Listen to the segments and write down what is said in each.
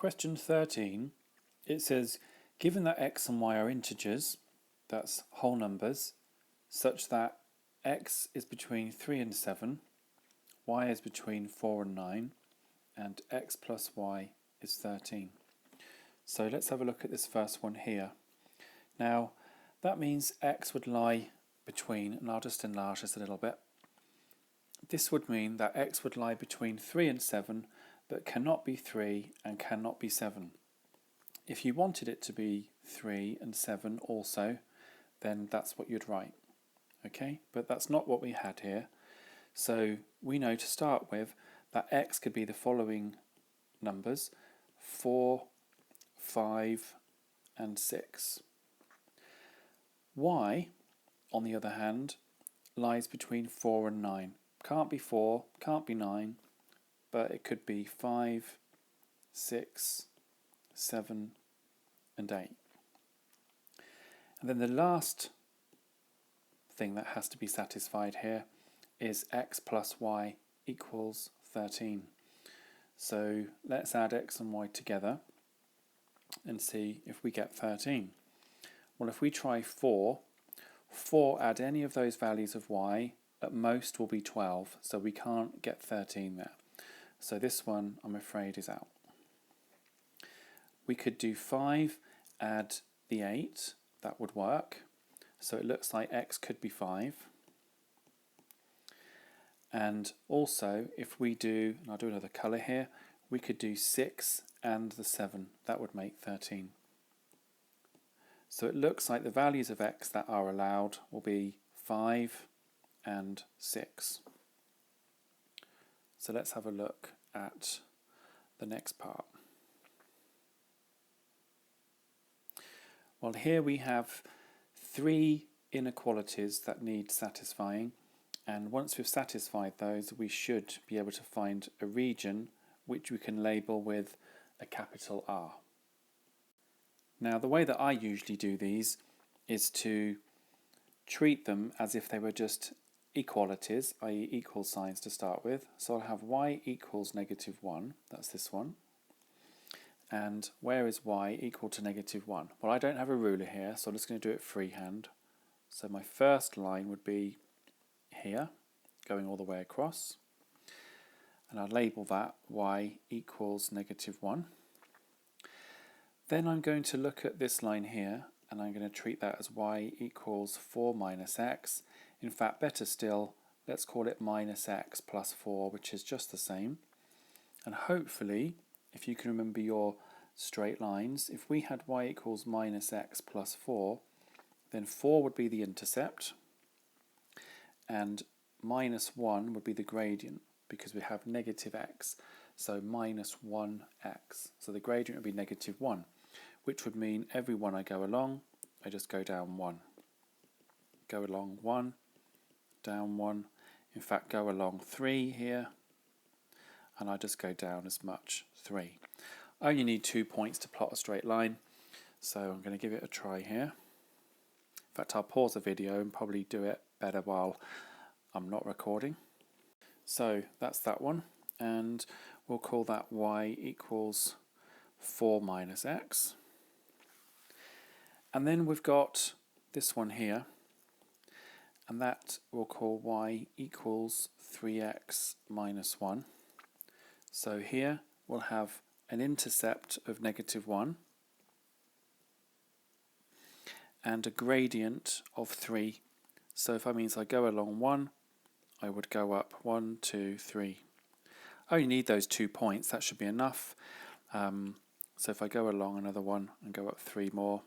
Question 13, it says, given that x and y are integers, that's whole numbers, such that x is between 3 and 7, y is between 4 and 9, and x plus y is 13. So let's have a look at this first one here. Now, that means x would lie between, and I'll just enlarge this a little bit. This would mean that x would lie between 3 and 7, but cannot be 3 and cannot be 7. If you wanted it to be 3 and 7 also, then that's what you'd write. Okay, but that's not what we had here. So we know to start with that x could be the following numbers: 4, 5 and 6. Y, on the other hand, lies between 4 and 9. Can't be 4, can't be 9, but it could be 5, 6, 7 and 8. And then the last thing that has to be satisfied here is x plus y equals 13. So let's add x and y together and see if we get 13. Well, if we try 4 add any of those values of y, at most will be 12, so we can't get 13 there. So this one, I'm afraid, is out. We could do 5, add the 8, that would work. So it looks like x could be 5. And also, if we do, and I'll do another colour here, we could do 6 and the 7, that would make 13. So it looks like the values of x that are allowed will be 5 and 6. So let's have a look at the next part. Well, here we have 3 inequalities that need satisfying, and once we've satisfied those, we should be able to find a region which we can label with a capital R. Now, the way that I usually do these is to treat them as if they were just equalities, i.e. equal signs to start with. So I'll have y equals -1, that's this one. And where is y equal to -1? Well, I don't have a ruler here, so I'm just going to do it freehand. So my first line would be here, going all the way across. And I'll label that y equals -1. Then I'm going to look at this line here, and I'm going to treat that as y equals 4 minus x. In fact, better still, let's call it minus x plus 4, which is just the same. And hopefully, if you can remember your straight lines, if we had y equals minus x plus 4, then 4 would be the intercept, and minus 1 would be the gradient, because we have negative x, so minus 1x. So the gradient would be -1, which would mean every one I go along, I just go down 1. Go along 1, down 1. In fact, go along 3 here, and I just go down as much, 3. I only need 2 points to plot a straight line, so I'm going to give it a try here. In fact, I'll pause the video and probably do it better while I'm not recording. So that's that one, and we'll call that y equals 4 minus x. And then we've got this one here, and that we'll call y equals 3x minus 1. So here we'll have an intercept of -1 and a gradient of 3. So if that means I go along 1, I would go up 1, 2, 3. I only need those 2 points, that should be enough. So if I go along another 1 and go up 3 more,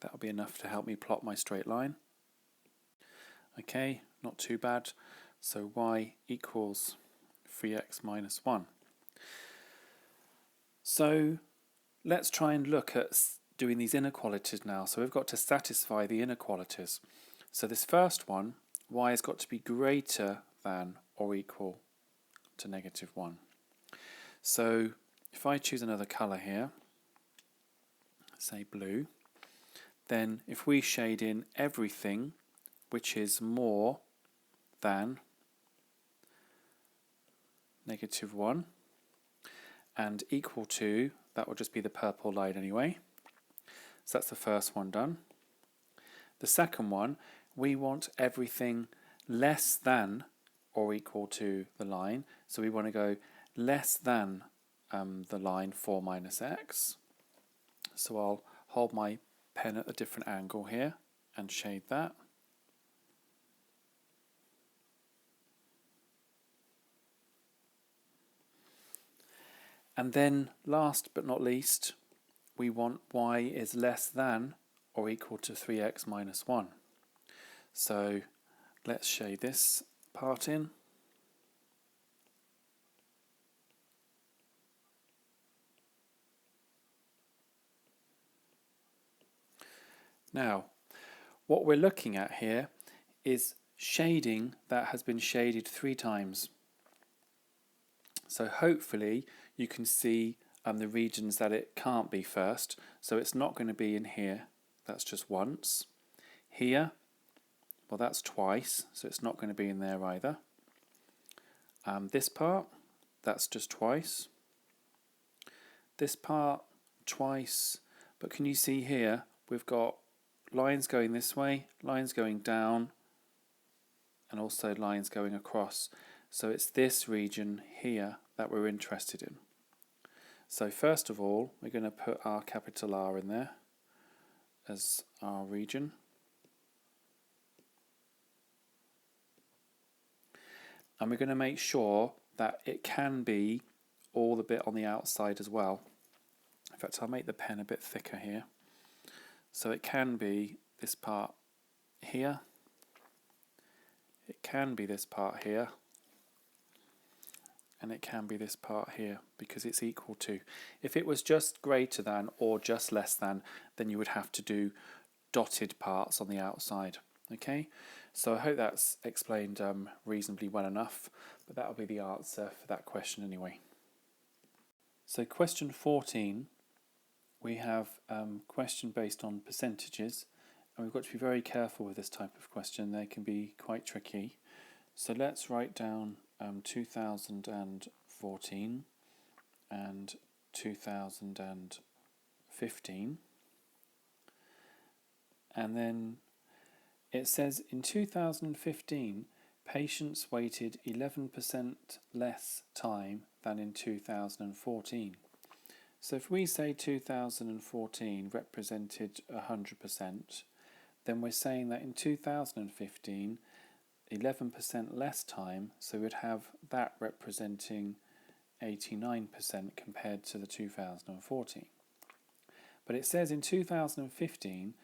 that'll be enough to help me plot my straight line. Okay, not too bad. So y equals 3x minus 1. So let's try and look at doing these inequalities now. So we've got to satisfy the inequalities. So this first one, y has got to be greater than or equal to -1. So if I choose another colour here, say blue, then if we shade in everything which is more than -1, and equal to, that will just be the purple line anyway. So that's the first one done. The second one, we want everything less than or equal to the line. So we want to go less than the line 4 minus x. So I'll hold my pen at a different angle here and shade that. And then last but not least, we want y is less than or equal to 3x minus 1. So let's shade this part in. Now, what we're looking at here is shading that has been shaded 3 times. So hopefully you can see the regions that it can't be first. So it's not going to be in here, that's just once. Here, well, that's twice, so it's not going to be in there either. This part, that's just twice. This part, twice. But can you see here, we've got lines going this way, lines going down, and also lines going across. So it's this region here that we're interested in. So first of all, we're going to put our capital R in there as our region. And we're going to make sure that it can be all the bit on the outside as well. In fact, I'll make the pen a bit thicker here. So it can be this part here. It can be this part here. And it can be this part here because it's equal to. If it was just greater than or just less than, then you would have to do dotted parts on the outside. Okay, so I hope that's explained reasonably well enough, but that'll be the answer for that question anyway. So question 14, we have question based on percentages, and we've got to be very careful with this type of question. They can be quite tricky. So let's write down 2014 and 2015, and then it says in 2015 patients waited 11% less time than in 2014. So if we say 2014 represented 100%, then we're saying that in 2015 11% less time, so we'd have that representing 89% compared to the 2014. But it says in 2015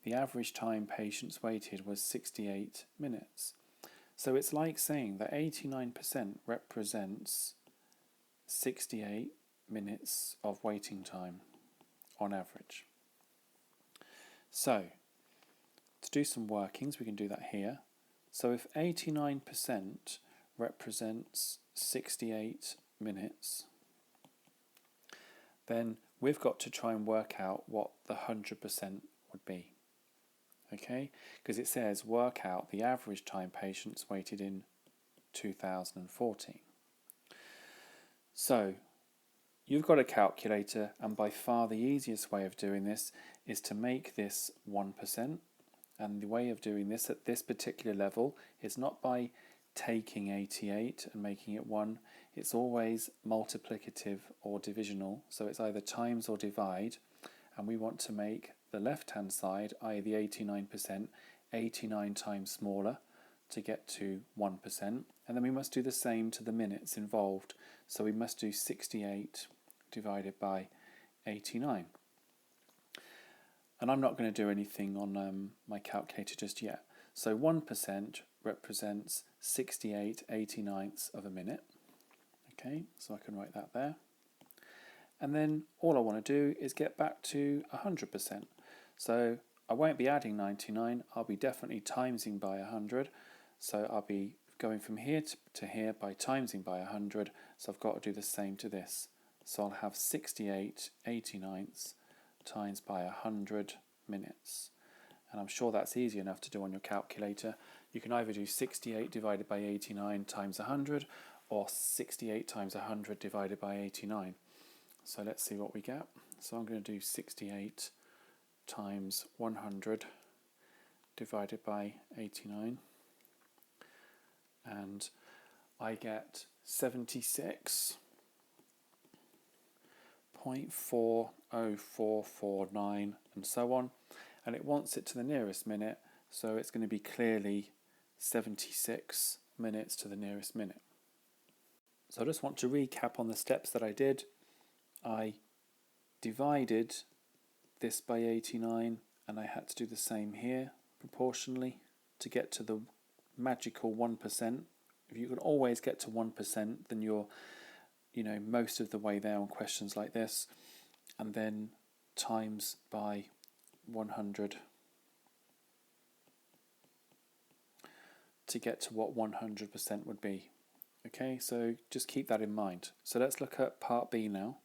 the average time patients waited was 68 minutes. So it's like saying that 89% represents 68 minutes of waiting time on average. So to do some workings, we can do that here. So if 89% represents 68 minutes, then we've got to try and work out what the 100% would be. Okay, because it says work out the average time patients waited in 2014. So you've got a calculator, and by far the easiest way of doing this is to make this 1%. And the way of doing this at this particular level is not by taking 88 and making it 1. It's always multiplicative or divisional. So it's either times or divide. And we want to make the left-hand side, i.e. the 89%, 89 times smaller to get to 1%. And then we must do the same to the minutes involved. So we must do 68 divided by 89. And I'm not going to do anything on my calculator just yet. So 1% represents 68/89ths of a minute. Okay, so I can write that there. And then all I want to do is get back to 100%. So I won't be adding 99, I'll be definitely timesing by 100. So I'll be going from here to here by timesing by 100. So I've got to do the same to this. So I'll have 68/89ths times by 100 minutes. And I'm sure that's easy enough to do on your calculator. You can either do 68 divided by 89 times 100 or 68 times 100 divided by 89. So let's see what we get. So I'm going to do 68 times 100 divided by 89, and I get 76.40449 and so on, and it wants it to the nearest minute, so it's going to be clearly 76 minutes to the nearest minute. So I just want to recap on the steps that I did. I divided this by 89, and I had to do the same here proportionally to get to the magical 1%. If you can always get to 1%, then you're most of the way there on questions like this, and then times by 100 to get to what 100% would be. Okay, so just keep that in mind. So let's look at part B now.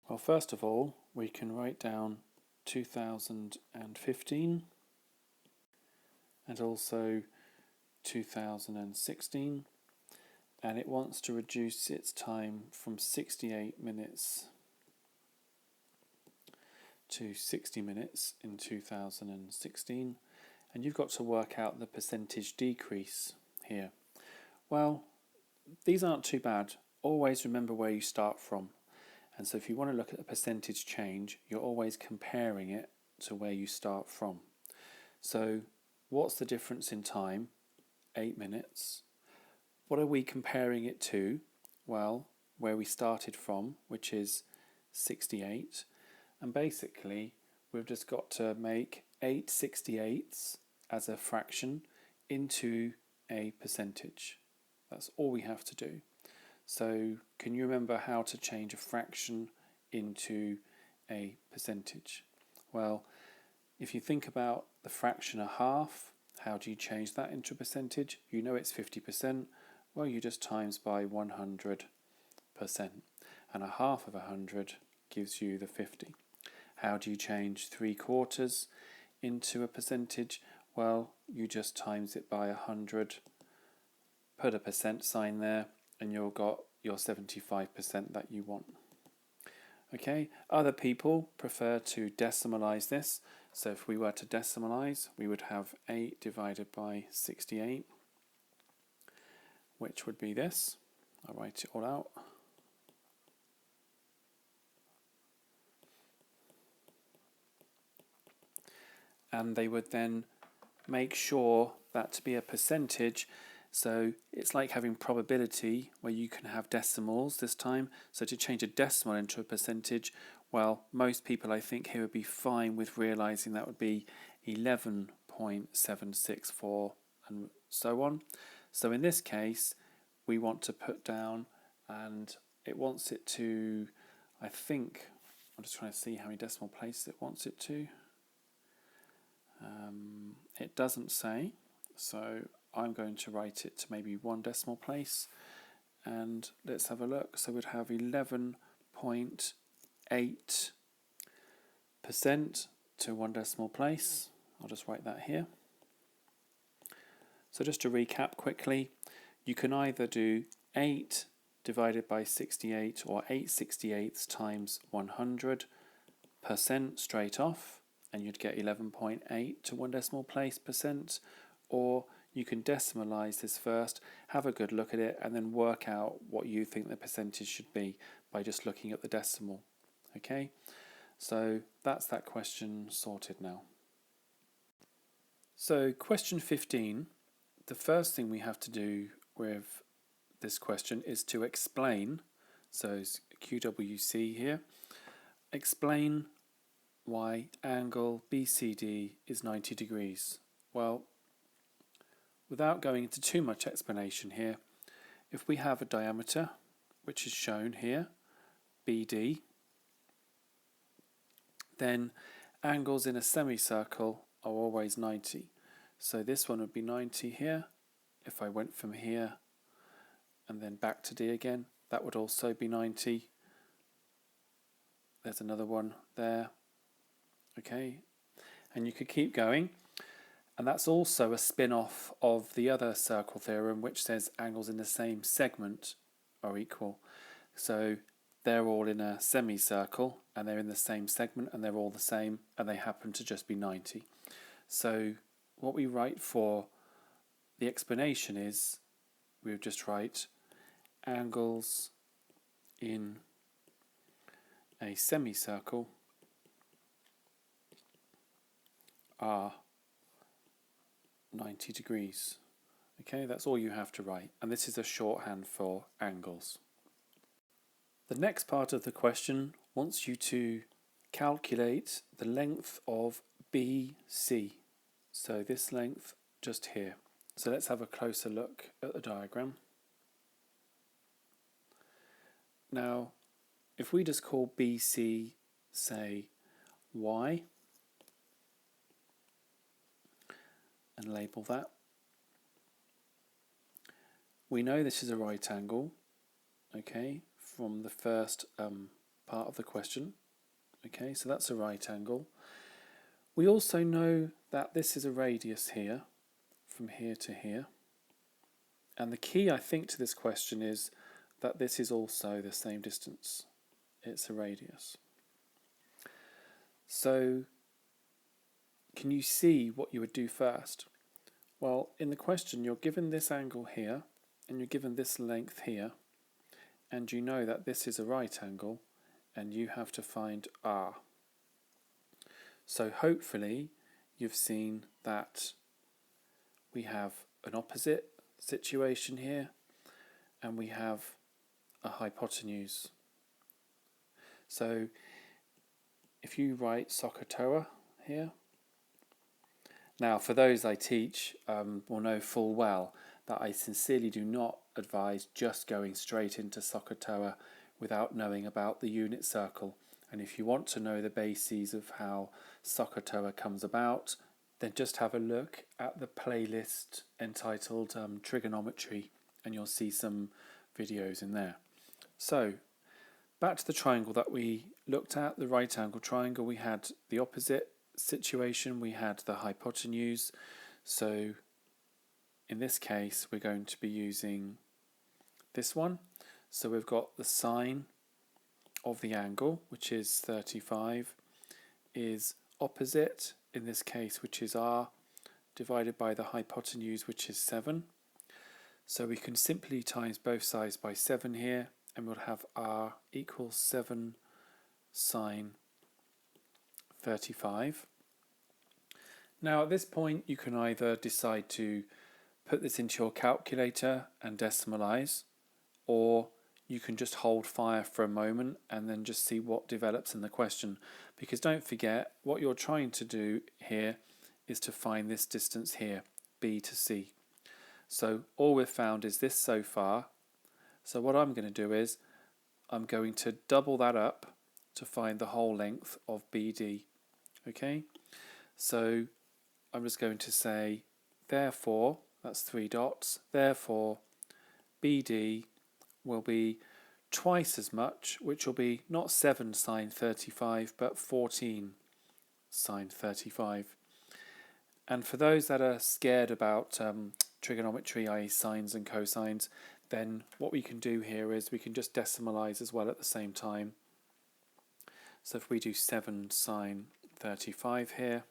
Well, first of all, we can write down 2015 and also 2016, and it wants to reduce its time from 68 minutes to 60 minutes in 2016, and you've got to work out the percentage decrease here. Well, these aren't too bad. Always remember where you start from. And so if you want to look at the percentage change, you're always comparing it to where you start from. So what's the difference in time? 8 minutes. What are we comparing it to? Well, where we started from, which is 68. And basically, we've just got to make 8 68ths as a fraction into a percentage. That's all we have to do. So can you remember how to change a fraction into a percentage? Well, if you think about the fraction a half, how do you change that into a percentage? You know it's 50%. Well, you just times by 100%. And a half of 100 gives you the 50. How do you change 3/4 into a percentage? Well, you just times it by 100, put a percent sign there, and you've got your 75% that you want. Okay, other people prefer to decimalize this. So if we were to decimalize, we would have 8 divided by 68, which would be this. I'll write it all out. And they would then make sure that to be a percentage, so it's like having probability where you can have decimals this time. So to change a decimal into a percentage, well, most people I think here would be fine with realizing that would be 11.764 and so on. So in this case, we want to put down, and it wants it to, I think, I'm just trying to see how many decimal places it wants it to. It doesn't say, so I'm going to write it to maybe 1 decimal place, and let's have a look. So we'd have 11.8% to 1 decimal place. I'll just write that here. So just to recap quickly, you can either do 8 divided by 68 or 8 68ths times 100% straight off, and you'd get 11.8 to 1 decimal place percent, or you can decimalize this first, have a good look at it, and then work out what you think the percentage should be by just looking at the decimal. Okay, so that's that question sorted now. So question 15, the first thing we have to do with this question is to explain, so it's QWC here, explain why angle BCD is 90 degrees. Well, without going into too much explanation here, if we have a diameter, which is shown here, BD, then angles in a semicircle are always 90. So this one would be 90 here. If I went from here and then back to D again, that would also be 90. There's another one there. Okay, and you could keep going, and that's also a spin-off of the other circle theorem, which says angles in the same segment are equal. So they're all in a semicircle and they're in the same segment and they're all the same and they happen to just be 90. So what we write for the explanation is we would just write angles in a semicircle are 90 degrees. Okay, that's all you have to write, and this is a shorthand for angles. The next part of the question wants you to calculate the length of BC. So this length just here. So let's have a closer look at the diagram. Now, if we just call BC, say, Y, and label that, we know this is a right angle, okay, from the first part of the question. Okay, so that's a right angle. We also know that this is a radius here, from here to here. And the key, I think, to this question is that this is also the same distance. It's a radius. So, can you see what you would do first? Well, in the question, you're given this angle here, and you're given this length here, and you know that this is a right angle, and you have to find R. So hopefully you've seen that we have an opposite situation here, and we have a hypotenuse. So if you write SOHCAHTOA here, now for those I teach will know full well that I sincerely do not advise just going straight into SOHCAHTOA without knowing about the unit circle. And if you want to know the bases of how SOHCAHTOA comes about, then just have a look at the playlist entitled Trigonometry, and you'll see some videos in there. So, back to the triangle that we looked at, the right angle triangle. We had the opposite situation, we had the hypotenuse. So in this case we're going to be using this one. So we've got the sine of the angle, which is 35, is opposite in this case, which is R, divided by the hypotenuse, which is 7. So we can simply times both sides by 7 here, and we'll have R equals 7 sine 35. Now at this point you can either decide to put this into your calculator and decimalize, or you can just hold fire for a moment and then just see what develops in the question. Because don't forget, what you're trying to do here is to find this distance here, B to C. So all we've found is this so far. So what I'm going to do is I'm going to double that up to find the whole length of BD. Okay, so I'm just going to say, therefore, that's 3 dots, therefore BD will be twice as much, which will be not 7 sine 35 but 14 sine 35. And for those that are scared about trigonometry, i.e. sines and cosines, then what we can do here is we can just decimalize as well at the same time. So if we do 7 sine 35 here,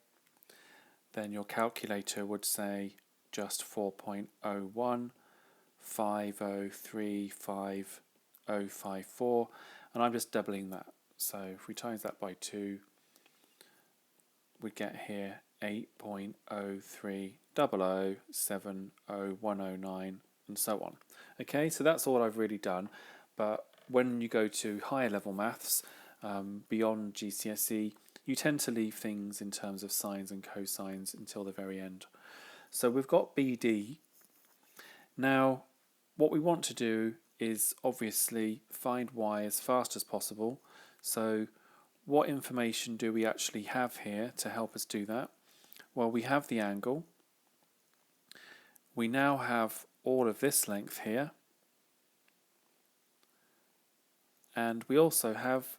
then your calculator would say just 4.0150355054, and I'm just doubling that. So if we times that by 2, we get here 8.0300700109, and so on. Okay, so that's all I've really done. But when you go to higher level maths, beyond GCSE, you tend to leave things in terms of sines and cosines until the very end. So we've got BD. Now, what we want to do is obviously find Y as fast as possible. So what information do we actually have here to help us do that? Well, we have the angle. We now have all of this length here. And we also have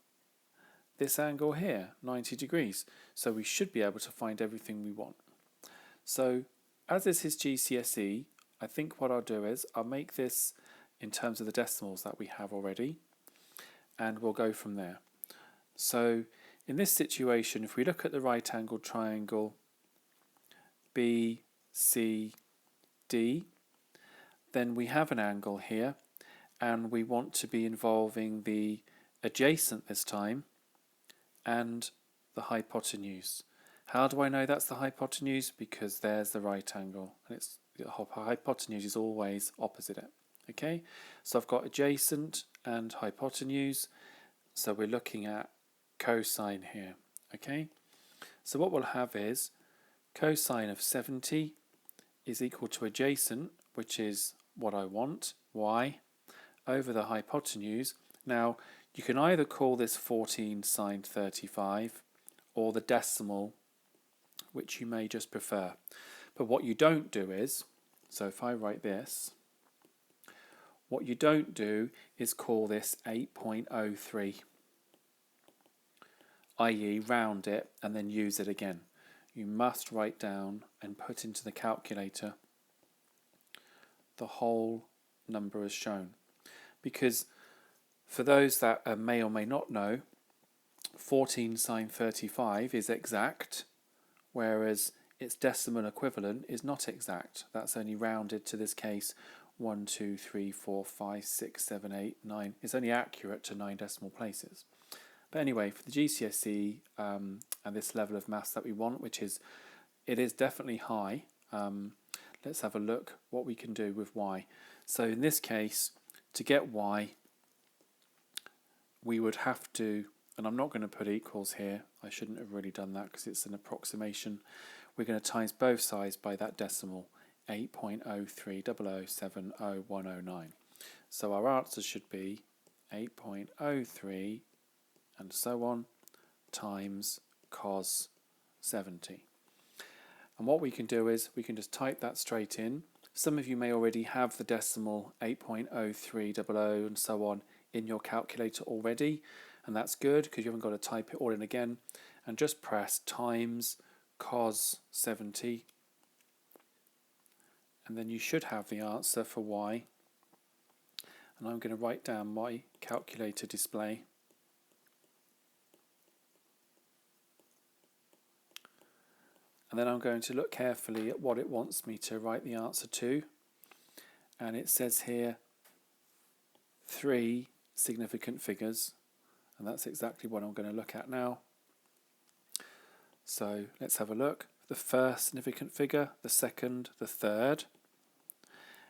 this angle here, 90 degrees. So we should be able to find everything we want. So as this is GCSE, I think what I'll do is I'll make this in terms of the decimals that we have already. and we'll go from there. So in this situation, if we look at the right angled triangle BCD, then we have an angle here, and we want to be involving the adjacent this time and the hypotenuse. How do I know that's the hypotenuse? Because there's the right angle, and the hypotenuse is always opposite it. Okay, so I've got adjacent and hypotenuse, so we're looking at cosine here. Okay, so what we'll have is cosine of 70 is equal to adjacent, which is what I want, y, over the hypotenuse. Now, you can either call this 14 sine 35 or the decimal, which you may just prefer. But what you don't do is, so if I write this, what you don't do is call this 8.03, i.e. round it and then use it again. You must write down and put into the calculator the whole number as shown. Because for those that may or may not know, 14 sine 35 is exact, whereas its decimal equivalent is not exact. That's only rounded to this case 1, 2, 3, 4, 5, 6, 7, 8, 9. It's only accurate to 9 decimal places. But anyway, for the GCSE and this level of maths that we want, it is definitely high, let's have a look what we can do with y. So in this case, to get y, we would have to, and I'm not going to put equals here, I shouldn't have really done that because it's an approximation. We're going to times both sides by that decimal, 8.0300700109. So our answer should be 8.03 and so on times cos 70. And what we can do is we can just type that straight in. Some of you may already have the decimal 8.0300 and so on in your calculator already, and that's good because you haven't got to type it all in again. And just press times cos 70, and then you should have the answer for y. And I'm going to write down my calculator display. And then I'm going to look carefully at what it wants me to write the answer to. And it says here 3 significant figures. And that's exactly what I'm going to look at now. So let's have a look. The first significant figure, the second, the third.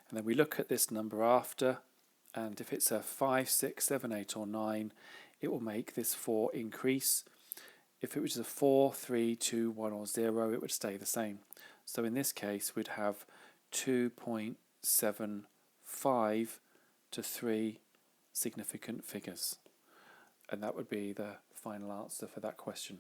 And then we look at this number after. And if it's a 5, 6, 7, 8 or 9, it will make this 4 increase. If it was a 4, 3, 2, 1 or 0, it would stay the same. So in this case, we'd have 2.75 to 3 significant figures. And that would be the final answer for that question.